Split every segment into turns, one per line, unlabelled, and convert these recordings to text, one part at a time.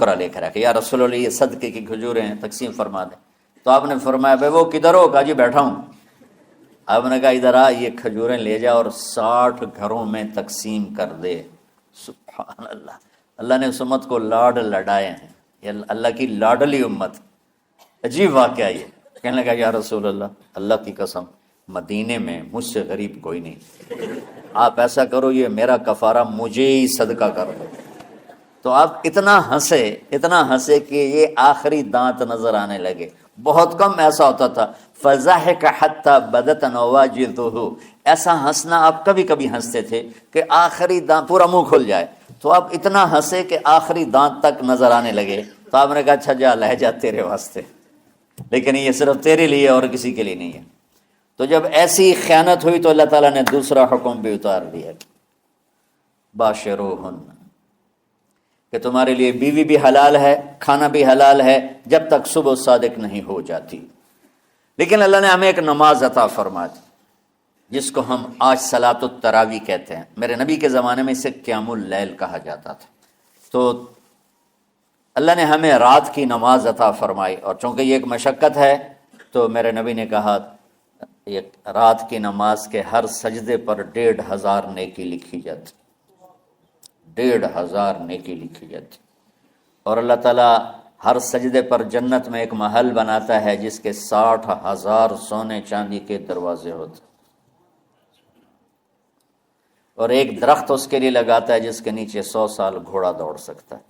ٹکڑا لے کر آ کہ یا رسول اللہ یہ صدقے کی کھجوریں ہیں، تقسیم فرما دیں۔ تو آپ نے فرمایا بھائی وہ کدھر ہو؟ کہا جی بیٹھا ہوں۔ آپ نے کہا ادھر آ، یہ کھجوریں لے جا اور 60 گھروں میں تقسیم کر دے۔ سبحان اللہ، اللہ نے اس امت کو لاڈ لڈائے ہیں، یہ اللہ کی لاڈلی امت۔ عجیب واقعہ یہ، کہنے لگا یا رسول اللہ کی قسم مدینے میں مجھ سے غریب کوئی نہیں، آپ ایسا کرو یہ میرا کفارہ مجھے ہی صدقہ کر دو۔ تو آپ اتنا ہنسے کہ یہ آخری دانت نظر آنے لگے۔ بہت کم ایسا ہوتا تھا، فضحک حتی بدت نواجذہ، ایسا ہنسنا آپ کبھی کبھی ہنستے تھے کہ آخری دانت پورا منہ کھل جائے، تو آپ اتنا ہنسے کہ آخری دانت تک نظر آنے لگے۔ تو آپ نے کہا اچھا جا لہ جا تیرے واسطے، لیکن یہ صرف تیرے لیے اور کسی کے لیے نہیں ہے۔ تو جب ایسی خیانت ہوئی تو اللہ تعالیٰ نے دوسرا حکم بھی اتار دیا، باشروہن، کہ تمہارے لیے بیوی بھی حلال ہے، کھانا بھی حلال ہے جب تک صبح صادق نہیں ہو جاتی۔ لیکن اللہ نے ہمیں ایک نماز عطا فرما دی جس کو ہم آج صلاۃ التراویح کہتے ہیں۔ میرے نبی کے زمانے میں اسے قیام اللیل کہا جاتا تھا۔ تو اللہ نے ہمیں رات کی نماز عطا فرمائی، اور چونکہ یہ ایک مشقت ہے تو میرے نبی نے کہا یہ رات کی نماز کے ہر سجدے پر 1500 نیکی لکھی جاتی، 1500 نیکی لکھی جاتی۔ اور اللہ تعالیٰ ہر سجدے پر جنت میں ایک محل بناتا ہے جس کے 60,000 سونے چاندی کے دروازے ہوتے، اور ایک درخت اس کے لیے لگاتا ہے جس کے نیچے 100 سال گھوڑا دوڑ سکتا ہے۔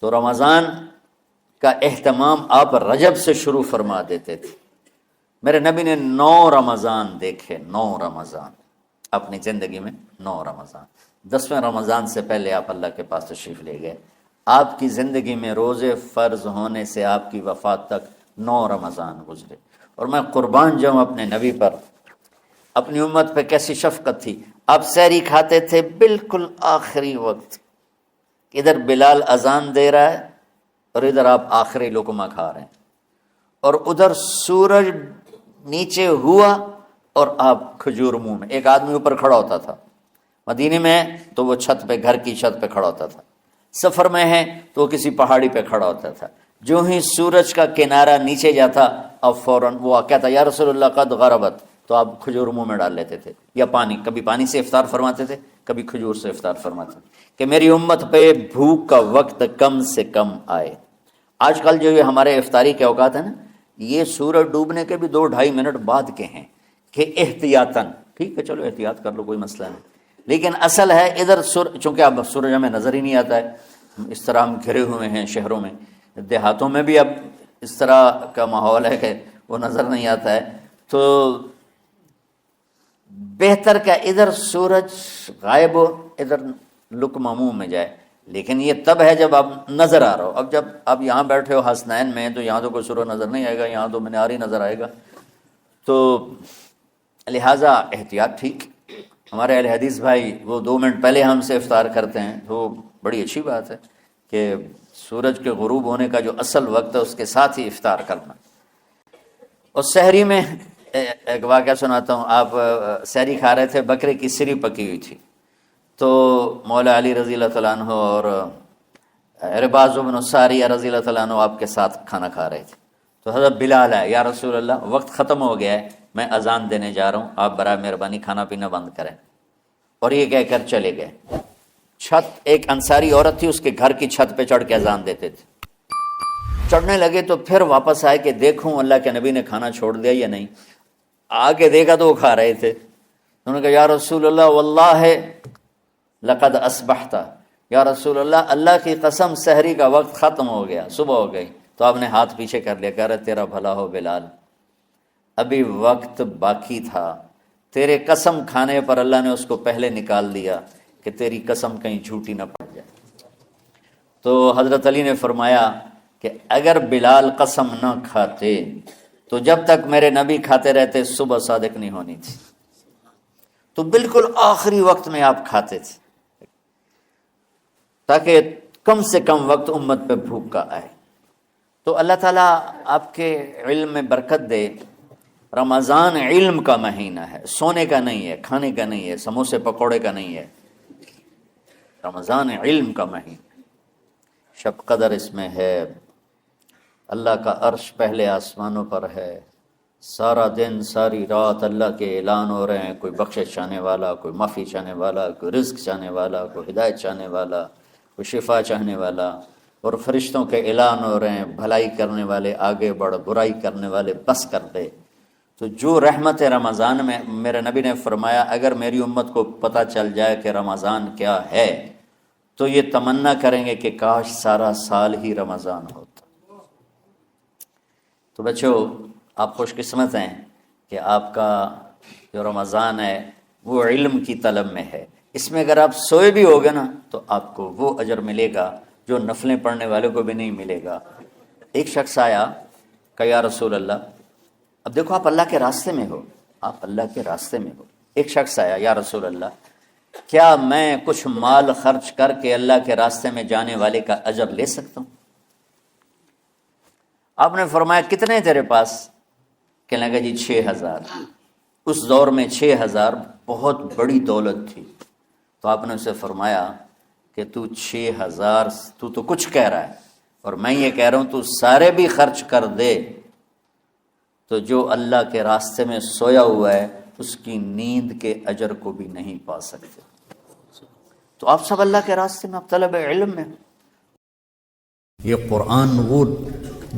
تو رمضان کا اہتمام آپ رجب سے شروع فرما دیتے تھے۔ میرے نبی نے 9 رمضان دیکھے، 9 رمضان اپنی زندگی میں، 9 رمضان۔ 10ویں رمضان سے پہلے آپ اللہ کے پاس تشریف لے گئے۔ آپ کی زندگی میں روزے فرض ہونے سے آپ کی وفات تک 9 رمضان گزرے۔ اور میں قربان جاؤں اپنے نبی پر، اپنی امت پہ کیسی شفقت تھی۔ آپ سحری کھاتے تھے بالکل آخری وقت، ادھر بلال اذان دے رہا ہے اور ادھر آپ آخری لقمہ کھا رہے ہیں، اور ادھر سورج نیچے ہوا اور آپ کھجور منہ میں۔ ایک آدمی اوپر کھڑا ہوتا تھا مدینے میں تو وہ چھت پہ، گھر کی چھت پہ کھڑا ہوتا تھا، سفر میں ہے تو وہ کسی پہاڑی پہ کھڑا ہوتا تھا۔ جو ہی سورج کا کنارہ نیچے جاتا اب فوراً وہ کہتا یا رسول اللہ قد غربت، تو آپ کھجور منہ میں ڈال لیتے تھے، یا پانی، کبھی پانی سے افطار فرماتے تھے، کبھی کھجور سے افطار فرماتے تھے، کہ میری امت پہ بھوک کا وقت کم سے کم آئے۔ آج کل جو یہ ہمارے افطاری کے اوقات ہیں نا، یہ سورج ڈوبنے کے بھی 2-2.5 منٹ بعد کے ہیں کہ احتیاطاً، ٹھیک ہے چلو احتیاط کر لو کوئی مسئلہ نہیں، لیکن اصل ہے ادھر چونکہ اب سورج ہمیں نظر ہی نہیں آتا ہے، اس طرح ہم گھرے ہوئے ہیں شہروں میں، دیہاتوں میں بھی اب اس طرح کا ماحول ہے کہ وہ نظر نہیں آتا ہے، تو بہتر کہ ادھر سورج غائب ہو، ادھر لقمہ منہ میں جائے۔ لیکن یہ تب ہے جب آپ نظر آ رہا ہو۔ اب جب آپ یہاں بیٹھے ہو حسنین میں تو یہاں تو کوئی سورج نظر نہیں آئے گا، یہاں تو منار ہی نظر آئے گا، تو لہٰذا احتیاط ٹھیک۔ ہمارے اہل حدیث بھائی وہ 2 منٹ پہلے ہم سے افطار کرتے ہیں، تو بڑی اچھی بات ہے کہ سورج کے غروب ہونے کا جو اصل وقت ہے اس کے ساتھ ہی افطار کرنا۔ اور سحری میں ایک واقعہ سناتا ہوں، آپ سحری کھا رہے تھے، بکرے کی سری پکی ہوئی تھی، تو مولا علی رضی اللہ تعالیٰ عنہ اور عرباض بن ساریہ رضی اللہ تعالیٰ عنہ آپ کے ساتھ کھانا کھا رہے تھے۔ تو حضرت بلال ہے، یا رسول اللہ وقت ختم ہو گیا ہے، میں اذان دینے جا رہا ہوں، آپ برائے مہربانی کھانا پینا بند کریں۔ اور یہ کہہ کر چلے گئے۔ چھت، ایک انصاری عورت تھی، اس کے گھر کی چھت پہ چڑھ کے اذان دیتے تھے۔ چڑھنے لگے تو پھر واپس آئے کہ دیکھوں اللہ کے نبی نے کھانا چھوڑ دیا یا نہیں۔ آگے دیکھا تو وہ کھا رہے تھے۔ انہوں نے کہا یا رسول اللہ واللہ لقد اصبحت، یا رسول اللہ اللہ کی قسم سحری کا وقت ختم ہو گیا، صبح ہو گئی۔ تو آپ نے ہاتھ پیچھے کر لیا، کہہ رہے تیرا بھلا ہو بلال، ابھی وقت باقی تھا، تیرے قسم کھانے پر اللہ نے اس کو پہلے نکال دیا کہ تیری قسم کہیں جھوٹی نہ پڑ جائے۔ تو حضرت علی نے فرمایا کہ اگر بلال قسم نہ کھاتے تو جب تک میرے نبی کھاتے رہتے صبح صادق نہیں ہونی تھی۔ تو بالکل آخری وقت میں آپ کھاتے تھے تاکہ کم سے کم وقت امت پہ بھوک کا آئے۔ تو اللہ تعالیٰ آپ کے علم میں برکت دے۔ رمضان علم کا مہینہ ہے، سونے کا نہیں ہے، کھانے کا نہیں ہے، سموسے پکوڑے کا نہیں ہے، رمضان علم کا مہینہ۔ شب قدر اس میں ہے، اللہ کا عرش پہلے آسمانوں پر ہے، سارا دن ساری رات اللہ کے اعلان ہو رہے ہیں، کوئی بخشش چاہنے والا، کوئی معافی چاہنے والا، کوئی رزق چاہنے والا، کوئی ہدایت چاہنے والا، کوئی شفا چاہنے والا، اور فرشتوں کے اعلان ہو رہے ہیں، بھلائی کرنے والے آگے بڑھ، برائی کرنے والے بس کر دے۔ تو جو رحمت رمضان میں، میرے نبی نے فرمایا اگر میری امت کو پتہ چل جائے کہ رمضان کیا ہے تو یہ تمنا کریں گے کہ کاش سارا سال ہی رمضان ہوتا۔ تو بچوں، آپ خوش قسمت ہیں کہ آپ کا جو رمضان ہے وہ علم کی طلب میں ہے۔ اس میں اگر آپ سوئے بھی ہوگے نا تو آپ کو وہ اجر ملے گا جو نفلیں پڑھنے والے کو بھی نہیں ملے گا۔ ایک شخص آیا کہ یا رسول اللہ، اب دیکھو آپ اللہ کے راستے میں ہو، آپ اللہ کے راستے میں ہو۔ ایک شخص آیا، یا رسول اللہ کیا میں کچھ مال خرچ کر کے اللہ کے راستے میں جانے والے کا اجر لے سکتا ہوں؟ آپ نے فرمایا کتنے تیرے پاس؟ کہنے لگا جی 6000۔ اس دور میں 6000 بہت بڑی دولت تھی۔ تو آپ نے اسے فرمایا کہ تو 6000 تو کچھ کہہ رہا ہے اور میں یہ کہہ رہا ہوں تو سارے بھی خرچ کر دے تو جو اللہ کے راستے میں سویا ہوا ہے اس کی نیند کے اجر کو بھی نہیں پا سکتے۔ تو آپ سب اللہ کے راستے میں، آپ طلب علم میں۔ یہ قرآن وہ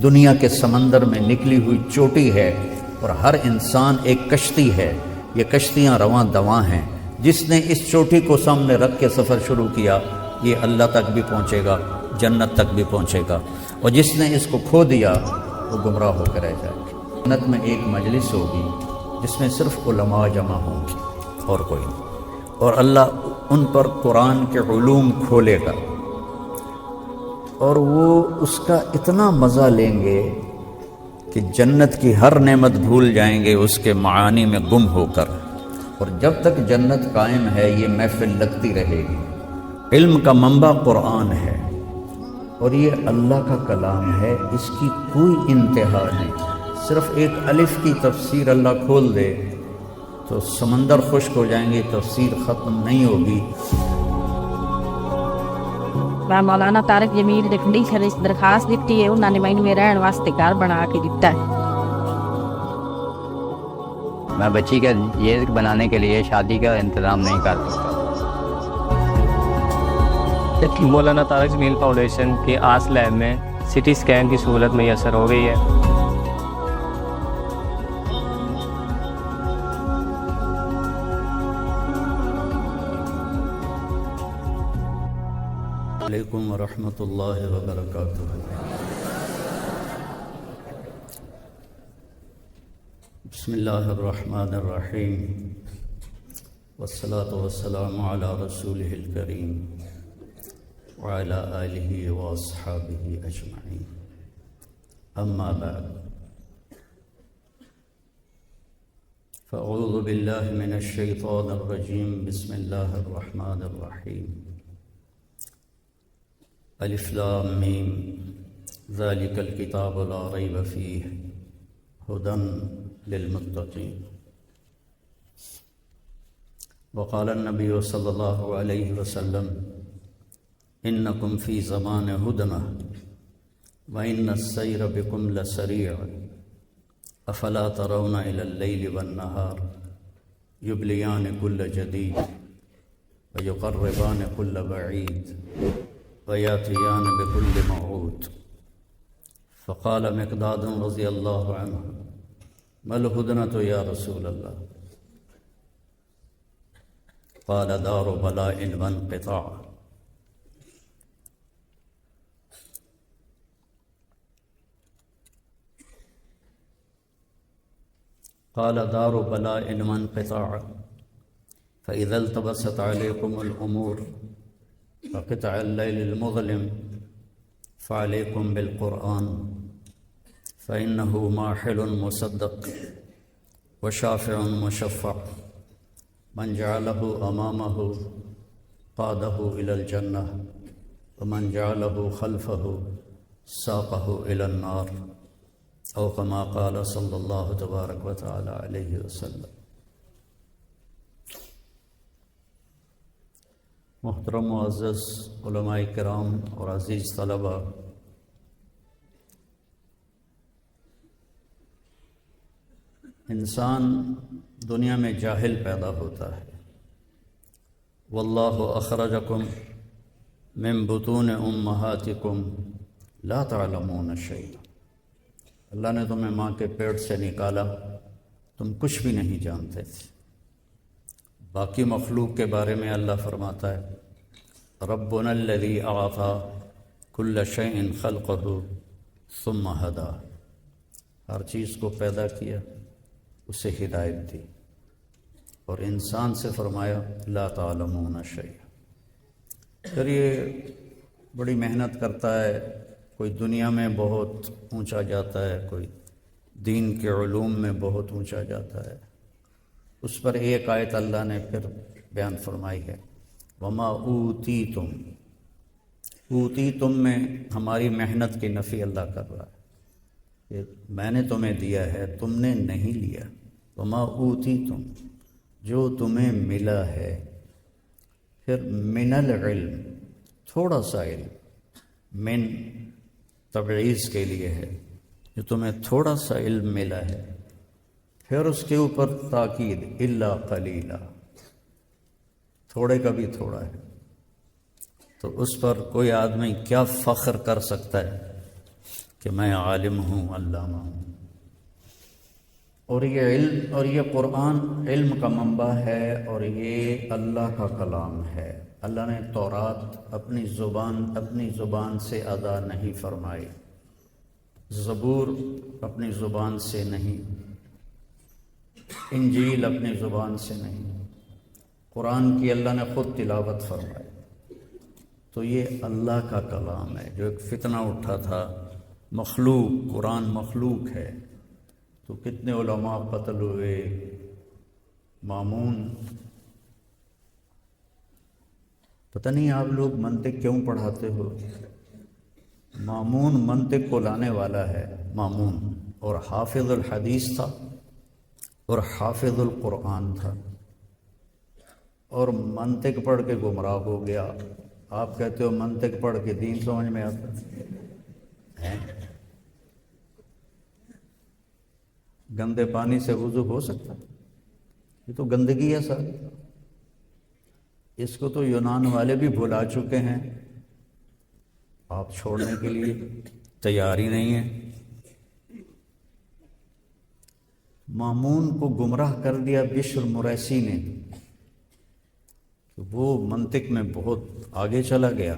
دنیا کے سمندر میں نکلی ہوئی چوٹی ہے اور ہر انسان ایک کشتی ہے، یہ کشتیاں رواں دواں ہیں۔ جس نے اس چوٹی کو سامنے رکھ کے سفر شروع کیا یہ اللہ تک بھی پہنچے گا، جنت تک بھی پہنچے گا، اور جس نے اس کو کھو دیا وہ گمراہ ہو کر رہ جائے گا۔ جنت میں ایک مجلس ہوگی جس میں صرف علماء جمع ہوں گے اور کوئی نہیں، اور اللہ ان پر قرآن کے علوم کھولے گا اور وہ اس کا اتنا مزہ لیں گے کہ جنت کی ہر نعمت بھول جائیں گے اس کے معانی میں گم ہو کر۔ اور جب تک جنت قائم ہے یہ محفل لگتی رہے گی۔ علم کا منبع قرآن ہے اور یہ اللہ کا کلام ہے، اس کی کوئی انتہا نہیں۔ صرف ایک الف کی تفسیر اللہ کھول دے تو سمندر خشک ہو جائیں گے، تفسیر ختم نہیں ہوگی۔
میں مولانا طارق جمیل دکھنڈی سے درخواست دیتی ہے، انہوں نے مینوں رہن واسطے گھر بنا کے دیتا ہے۔
میں بچی کا یہ بنانے کے لیے شادی کا انتظام نہیں کر سکتا۔
مولانا طارق جمیل فاؤنڈیشن کے آس لیب میں سی ٹی اسکین کی سہولت میسر ہو گئی ہے۔
علیکم ورحمۃ اللہ وبرکاتہ۔ بسم اللہ الرحمن الرحیم، والصلاة والسلام علی رسولہ الکریم وعلی آلہ واصحابہ اجمعین، اما بعد، فاعوذ باللہ من الشیطان الرجیم، بسم اللہ الرحمن الرحیم، الف لام میم، ذالک الکتاب لا ریب فیہ ھدی للمتقین۔ وقال النبی صلی اللہ علیہ وسلم انکم فی زمان ہدنہ وان السیر بکم لسریع افلا ترون الی اللیل والنہار یبلیان کل جدید ویقربان کل بعید ویاتیان بکل موعود۔ فقال مقداد رضی اللہ عنہ ما الہدنۃ یا رسول اللہ؟ قال دار بلاء وانقطاع۔ قال دار بلاء وانقطاع فإذا التبست عليكم الأمور فقطع الليل المظلم فعليكم بالقرآن فإنه ماحل مصدق وشافع مشفع من جعله أمامه قاده إلى الجنة ومن جعله خلفه ساقه إلى النار، أو كما قال صلى الله تبارك وتعالى عليه وسلم۔ محترم معزز علماء کرام اور عزیز طلباء، انسان دنیا میں جاہل پیدا ہوتا ہے۔ واللہ اخرجکم من بطون امہاتکم لا تعلمون شیئا، اللہ نے تمہیں ماں کے پیٹ سے نکالا، تم کچھ بھی نہیں جانتے تھے۔ باقی مخلوق کے بارے میں اللہ فرماتا ہے ربنا الذی اعطی کل شیء خلقہ ثم ہدی، ہر چیز کو پیدا کیا، اسے ہدایت دی، اور انسان سے فرمایا لا تعلمون شیئا۔ پھر یہ بڑی محنت کرتا ہے، کوئی دنیا میں بہت اونچا جاتا ہے، کوئی دین کے علوم میں بہت اونچا جاتا ہے۔ اس پر ایک آیت اللہ نے پھر بیان فرمائی ہے وما اوتیتم، اوتیتم میں ہماری محنت کی نفی اللہ کر رہا ہے کہ میں نے تمہیں دیا ہے، تم نے نہیں لیا۔ وما اوتیتم، جو تمہیں ملا ہے۔ پھر من العلم، تھوڑا سا علم، من تبعیض کے لیے ہے، جو تمہیں تھوڑا سا علم ملا ہے۔ پھر اس کے اوپر تاکید الا قلیلا، تھوڑے کا بھی تھوڑا ہے، تو اس پر کوئی آدمی کیا فخر کر سکتا ہے کہ میں عالم ہوں، علامہ ہوں۔ اور یہ علم اور یہ قرآن علم کا منبع ہے، اور یہ اللہ کا کلام ہے۔ اللہ نے تورات اپنی زبان سے ادا نہیں فرمائی، زبور اپنی زبان سے نہیں، انجیل اپنی زبان سے نہیں، قرآن کی اللہ نے خود تلاوت فرمائی۔ تو یہ اللہ کا کلام ہے۔ جو ایک فتنہ اٹھا تھا مخلوق، قرآن مخلوق ہے، تو کتنے علماء قتل ہوئے۔ مامون، پتہ نہیں آپ لوگ منطق کیوں پڑھاتے ہو؟ مامون منطق کو لانے والا ہے، مامون، اور حافظ الحدیث تھا اور حافظ القرآن تھا، اور منطق پڑھ کے گمراہ ہو گیا۔ آپ کہتے ہو منطق پڑھ کے دین سمجھ میں آتا ہے؟ گندے پانی سے وضو ہو سکتا ہے؟ یہ تو گندگی ہے سر، اس کو تو یونان والے بھی بھلا چکے ہیں، آپ چھوڑنے کے لیے تیار ہی نہیں ہیں۔ مامون کو گمراہ کر دیا بشر مریسی نے، کہ وہ منطق میں بہت آگے چلا گیا،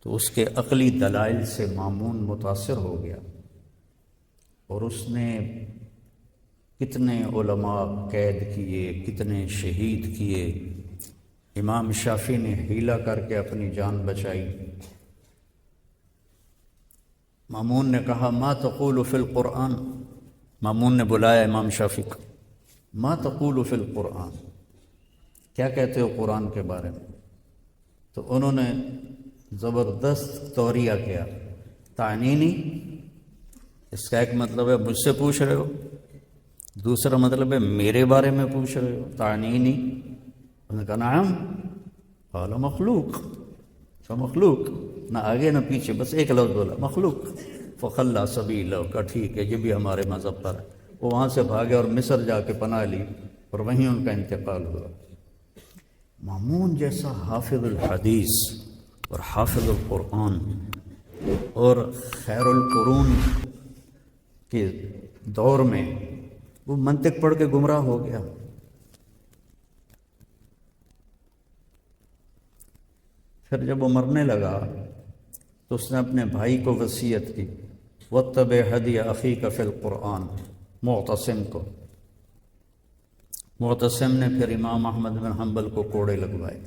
تو اس کے عقلی دلائل سے مامون متاثر ہو گیا، اور اس نے کتنے علماء قید کیے، کتنے شہید کیے۔ امام شافعی نے حیلہ کر کے اپنی جان بچائی۔ مامون نے کہا ما تقول فی القرآن، مامون نے بلایا امام شافعی کو، ما تقول فی القرآن، کیا کہتے ہو قرآن کے بارے میں؟ تو انہوں نے زبردست توریہ کیا، تعنینی، اس کا ایک مطلب ہے مجھ سے پوچھ رہے ہو، دوسرا مطلب ہے میرے بارے میں پوچھ رہے ہو، تعنینی۔ انہوں نے کہا نعم، قال مخلوق، مخلوق، نہ آگے نہ پیچھے، بس ایک لفظ بولا مخلوق۔ فخلا سبیلہ، کا ٹھیک ہے، یہ بھی ہمارے مذہب پر ہے۔ وہ وہاں سے بھاگے اور مصر جا کے پناہ لی، اور وہیں ان کا انتقال ہوا۔ مامون جیسا حافظ الحدیث اور حافظ القرآن اور خیر القرون کے دور میں وہ منطق پڑھ کے گمراہ ہو گیا۔ پھر جب وہ مرنے لگا تو اس نے اپنے بھائی کو وصیت کی وَاتَّبِعْ هَدْيَ أَخِيكَ فِي الْقُرْآنِ، معتصم کو۔ معتصم نے پھر امام احمد بن حنبل کو کوڑے لگوائے۔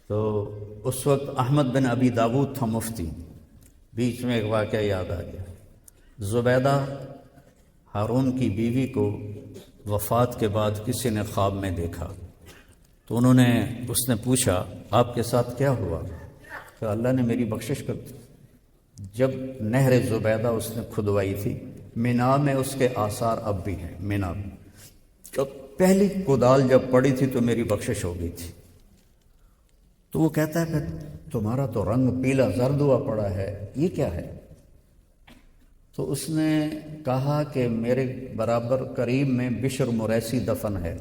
تو اس وقت احمد بن ابی داود تھا مفتی۔ بیچ میں ایک واقعہ یاد آ گیا، زبیدہ ہارون کی بیوی کو وفات کے بعد کسی نے خواب میں دیکھا، تو اس نے پوچھا آپ کے ساتھ کیا ہوا؟ کہ اللہ نے میری بخشش کر دی۔ جب نہر زبیدہ اس نے کھدوائی تھی، مینا میں اس کے آثار اب بھی ہیں، مینا میں۔
پہلی کدال جب پڑی تھی تو میری بخشش ہو گئی تھی۔ تو وہ کہتا ہے کہ تمہارا تو رنگ پیلا زرد ہوا پڑا ہے، یہ کیا ہے؟ تو اس نے کہا کہ میرے برابر قریب میں بشر مریسی دفن ہے،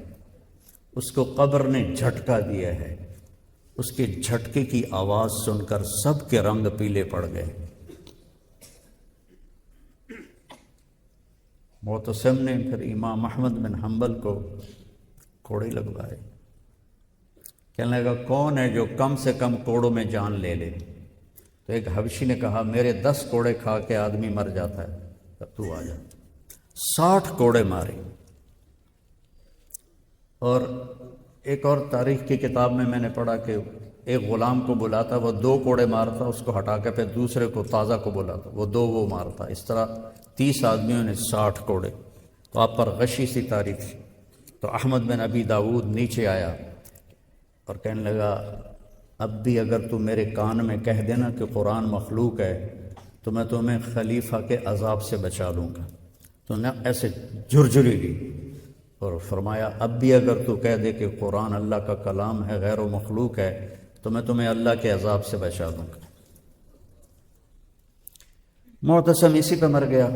اس کو قبر نے جھٹکا دیا ہے، اس کے جھٹکے کی آواز سن کر سب کے رنگ پیلے پڑ گئے۔ معتصم نے پھر امام احمد بن حنبل کو کوڑے لگوائے، کہنے لگا کون ہے جو کم سے کم کوڑوں میں جان لے لے؟ تو ایک حبشی نے کہا میرے 10 کوڑے کھا کے آدمی مر جاتا ہے، تب تو آ جا۔ 60 کوڑے مارے۔ اور ایک اور تاریخ کی کتاب میں نے پڑھا کہ ایک غلام کو بلاتا، وہ 2 کوڑے مارتا، اس کو ہٹا کے پھر دوسرے کو تازہ کو بلاتا، وہ 2 وہ مارتا، اس طرح 30 آدمیوں نے 60 کوڑے۔ تو آپ پر غشی سی تاریخ تھی۔ تو احمد بن ابی داود نیچے آیا اور کہنے لگا اب بھی اگر تو میرے کان میں کہہ دینا کہ قرآن مخلوق ہے تو میں تمہیں خلیفہ کے عذاب سے بچا لوں گا۔ تو نے ایسے جھرجھری لی اور فرمایا اب بھی اگر تو کہہ دے کہ قرآن اللہ کا کلام ہے، غیر و مخلوق ہے، تو میں تمہیں اللہ کے عذاب سے بچا دوں گا۔ معتصم اسی پہ مر گیا۔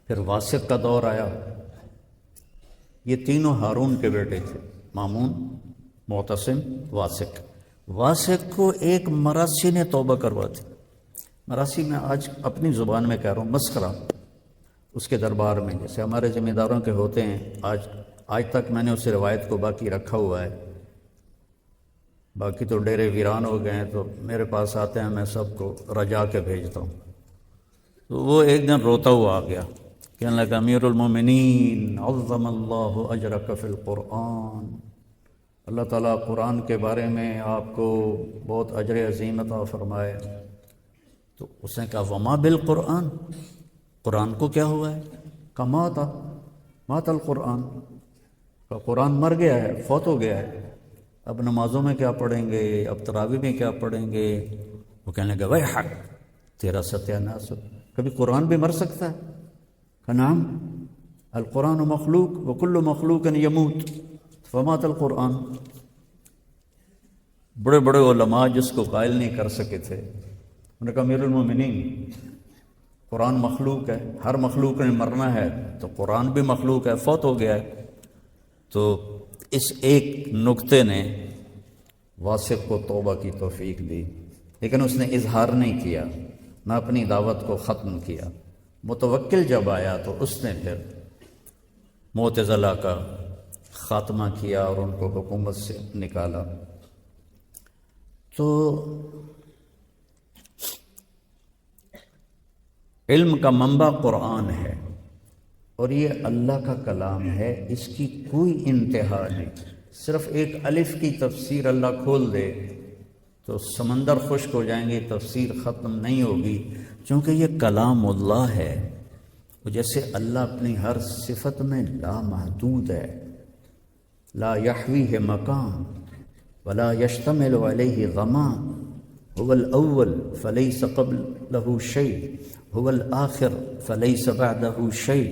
پھر واسق کا دور آیا۔ یہ تینوں ہارون کے بیٹے تھے، مامون، معتصم، واسق۔ واسق کو ایک مراسی نے توبہ کروا دی۔ مراسی میں آج اپنی زبان میں کہہ رہا ہوں، مسخرہ اس کے دربار میں، جیسے ہمارے ذمہ داروں کے ہوتے ہیں۔ آج تک میں نے اس روایت کو باقی رکھا ہوا ہے، باقی تو ڈیرے ویران ہو گئے ہیں، تو میرے پاس آتے ہیں، میں سب کو رجا کے بھیجتا ہوں۔ تو وہ ایک دن روتا ہوا آ گیا، کہنے لگا امیر المومنین عظم اللہ اجرک فی القرآن، اللہ تعالیٰ قرآن کے بارے میں آپ کو بہت اجر عظیم عطا فرمائے۔ تو اس نے کہا وما بالقرآن، قرآن کو کیا ہوا ہے؟ کہا مات القرآن، کا قرآن مر گیا ہے، فوت ہو گیا ہے، اب نمازوں میں کیا پڑھیں گے، اب تراویح میں کیا پڑھیں گے؟ وہ کہنے لگا وے حق، تیرا ستیہ ناس، کبھی قرآن بھی مر سکتا ہے؟ کہ نعم القرآن مخلوق وکل مخلوق یموت فمات القرآن۔ بڑے بڑے علماء جس کو قائل نہیں کر سکے تھے، انہوں نے کہا امیر المومنین قرآن مخلوق ہے، ہر مخلوق نے مرنا ہے، تو قرآن بھی مخلوق ہے، فوت ہو گیا ہے۔ تو اس ایک نکتے نے واسق کو توبہ کی توفیق دی، لیکن اس نے اظہار نہیں کیا، نہ اپنی دعوت کو ختم کیا۔ متوکل جب آیا تو اس نے پھر معتزلہ کا خاتمہ کیا اور ان کو حکومت سے نکالا۔ تو علم کا منبع قرآن ہے اور یہ اللہ کا کلام ہے، اس کی کوئی انتہا نہیں۔ صرف ایک الف کی تفسیر اللہ کھول دے تو سمندر خشک ہو جائیں گے، تفسیر ختم نہیں ہوگی، چونکہ یہ کلام اللہ ہے۔ جیسے اللہ اپنی ہر صفت میں لامحدود ہے، لا یحویہ مکان ولا یشتمل علیہ غمان، هو الاول فلیس قبلہ شیء، هو الآخر فلیس بعدہ شیء،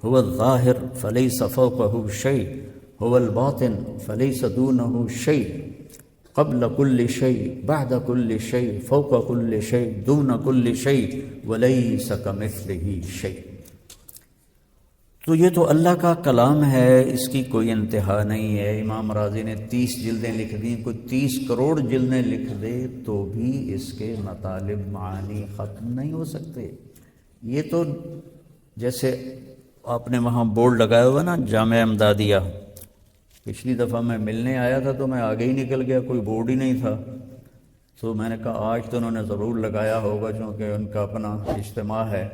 هو الظاہر فلیس فوقہ شیء، هو الباطن فلیس دونہ شیء، قبل کل شیء بعد کل شیء فوق کل شیء دون کل شیء ولیس کمثلہ شیء۔ تو یہ تو اللہ کا کلام ہے، اس کی کوئی انتہا نہیں ہے۔ امام راضی نے 30 جلدیں لکھ دیں، کوئی 30 کروڑ جلدیں لکھ دے تو بھی اس کے مطالب معانی ختم نہیں ہو سکتے۔ یہ تو جیسے آپ نے وہاں بورڈ لگایا ہوا نا جامعہ امدادیہ، پچھلی دفعہ میں ملنے آیا تھا تو میں آگے ہی نکل گیا، کوئی بورڈ ہی نہیں تھا۔ تو میں نے کہا آج تو انہوں نے ضرور لگایا ہوگا چونکہ ان کا اپنا اجتماع ہے،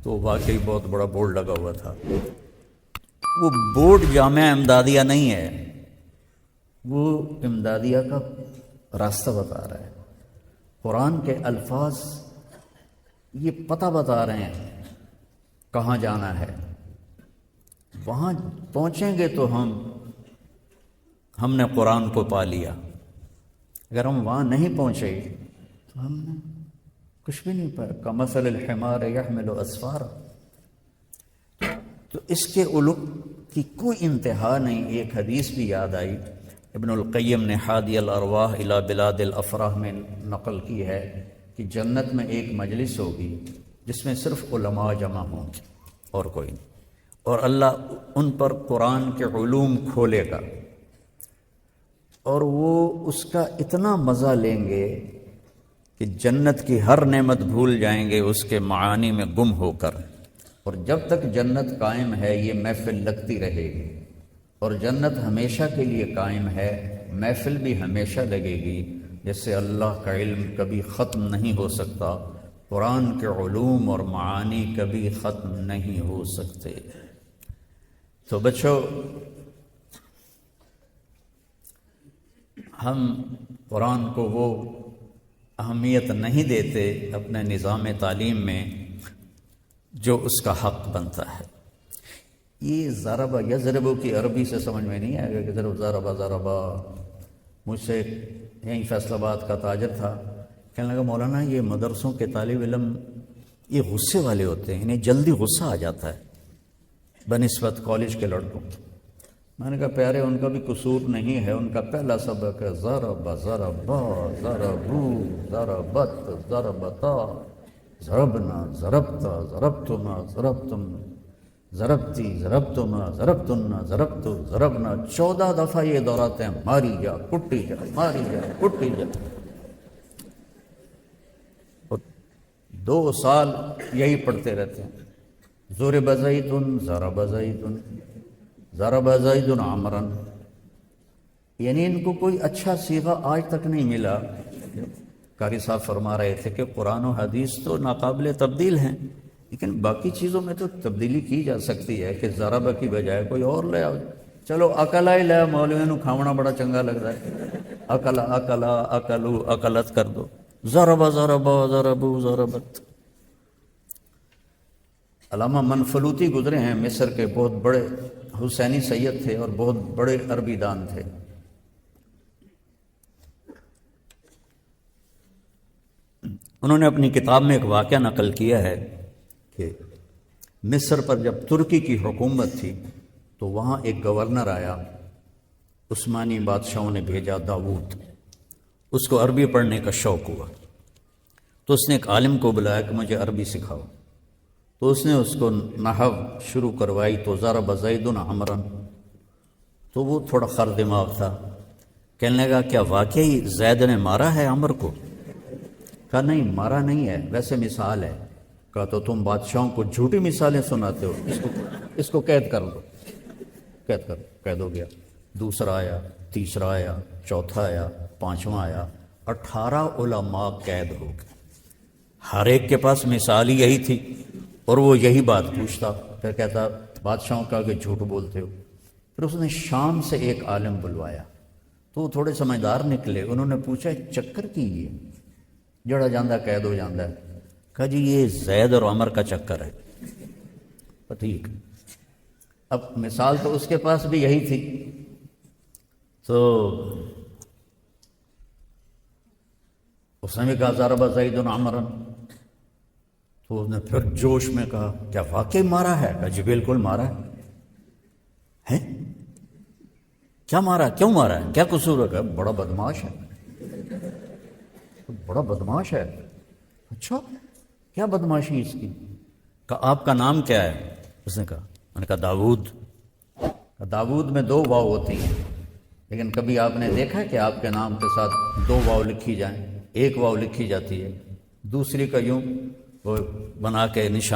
تو واقعی بہت بڑا بورڈ لگا ہوا تھا۔ وہ بورڈ جامعہ امدادیہ نہیں ہے، وہ امدادیہ کا راستہ بتا رہا ہے، قرآن کے الفاظ یہ پتہ بتا رہے ہیں کہاں جانا ہے۔ وہاں پہنچیں گے تو ہم نے قرآن کو پا لیا، اگر ہم وہاں نہیں پہنچے تو ہم نے کچھ بھی نہیں پایا۔ کمثل الحمار یحمل اسفارا۔ تو اس کے علو کی کوئی انتہا نہیں. ایک حدیث بھی یاد آئی، ابن القیم نے حادی الارواح الی بلاد الافراح میں نقل کی ہے کہ جنت میں ایک مجلس ہوگی جس میں صرف علماء جمع ہوں گے اور کوئی نہیں، اور اللہ ان پر قرآن کے علوم کھولے گا اور وہ اس کا اتنا مزہ لیں گے کہ جنت کی ہر نعمت بھول جائیں گے اس کے معانی میں گم ہو کر. اور جب تک جنت قائم ہے یہ محفل لگتی رہے گی، اور جنت ہمیشہ کے لیے قائم ہے، محفل بھی ہمیشہ لگے گی. جیسے اللہ کا علم کبھی ختم نہیں ہو سکتا، قرآن کے علوم اور معانی کبھی ختم نہیں ہو سکتے. تو بچوں، ہم قرآن کو وہ اہمیت نہیں دیتے اپنے نظام تعلیم میں جو اس کا حق بنتا ہے. یہ ضربہ یضربو کی عربی سے سمجھ میں نہیں آئے گا کہ ضربہ. مجھ سے یہیں فیصل آباد کا تاجر تھا، کہنے لگا مولانا یہ مدرسوں کے طالب علم یہ غصے والے ہوتے ہیں، انہیں جلدی غصہ آ جاتا ہے بنسبت کالج کے لڑکوں. میں نے کہا پیارے ان کا بھی قصور نہیں ہے، ان کا پہلا سبق ہے ضرب ضربا ضربو ضربت ضربتا ضربنا ضربتا ضربتما ضربتم ضربتی ضربتما ضربتنا ضربتو ضربنا. 14 دفعہ یہ دہراتے ہیں، ماری جا کٹی جا ماری جا کٹی جا. اور 2 سال یہی پڑھتے رہتے ہیں. ضرب زید ضرب زید ضرب زید عمرا. یعنی ان کو کوئی اچھا صیغہ آج تک نہیں ملا. قاری صاحب فرما رہے تھے کہ قرآن و حدیث تو ناقابل تبدیل ہیں، لیکن باقی چیزوں میں تو تبدیلی کی جا سکتی ہے کہ ضربہ کی بجائے کوئی اور لے آؤ. چلو اکلا ہی لے، مولوی نو کھاونا بڑا چنگا لگتا ہے، اکلا اکلا اکلو اکلت کر دو. ضربہ ضربہ ضربو ضربت. علامہ منفلوطی گزرے ہیں، مصر کے بہت بڑے حسینی سید تھے اور بہت بڑے عربی دان تھے. انہوں نے اپنی کتاب میں ایک واقعہ نقل کیا ہے کہ مصر پر جب ترکی کی حکومت تھی تو وہاں ایک گورنر آیا، عثمانی بادشاہوں نے بھیجا داؤد. اس کو عربی پڑھنے کا شوق ہوا تو اس نے ایک عالم کو بلایا کہ مجھے عربی سکھاؤ. تو اس نے اس کو نحو شروع کروائی. تو ضرب زید عمرا. تو وہ تھوڑا خر دماغ تھا، کہنے لگا کیا واقعی زید نے مارا ہے عمر کو؟ کہا نہیں مارا نہیں ہے، ویسے مثال ہے. کہا تو تم بادشاہوں کو جھوٹی مثالیں سناتے ہو، اس کو قید کر دو. قید ہو گیا. دوسرا آیا، تیسرا آیا، چوتھا آیا، پانچواں آیا، 18 علماء قید ہو گئے. ہر ایک کے پاس مثال ہی یہی تھی اور وہ یہی بات پوچھتا. پھر کہتا بادشاہوں کا کہ جھوٹ بولتے ہو. پھر اس نے شام سے ایک عالم بلوایا تو وہ تھوڑے سمجھدار نکلے. انہوں نے پوچھا چکر کی یہ جڑا جاندہ قید ہو جاندہ ہے؟ کہا جی یہ زید اور عمر کا چکر ہے. ٹھیک. اب مثال تو اس کے پاس بھی یہی تھی. تو اس نے بھی کہا ضرب زید عمرا. تو اس نے پھر جوش میں کہا کیا واقعی مارا ہے؟ کہا جی بالکل مارا ہے. کیا مارا؟ کیوں مارا ہے؟ کیا قصور ہے؟ کہا بڑا بدماش ہے. بڑا بدماش ہے. اچھا کیا بدماشی اس کی؟ کہا آپ کا نام کیا ہے؟ اس نے کہا، میں نے کہا داؤد. داؤد میں 2 واو ہوتی ہیں، لیکن کبھی آپ نے دیکھا کہ آپ کے نام کے ساتھ 2 واو لکھی جائیں؟ 1 واو لکھی جاتی ہے، دوسری کا یوں وہ بنا کے نشان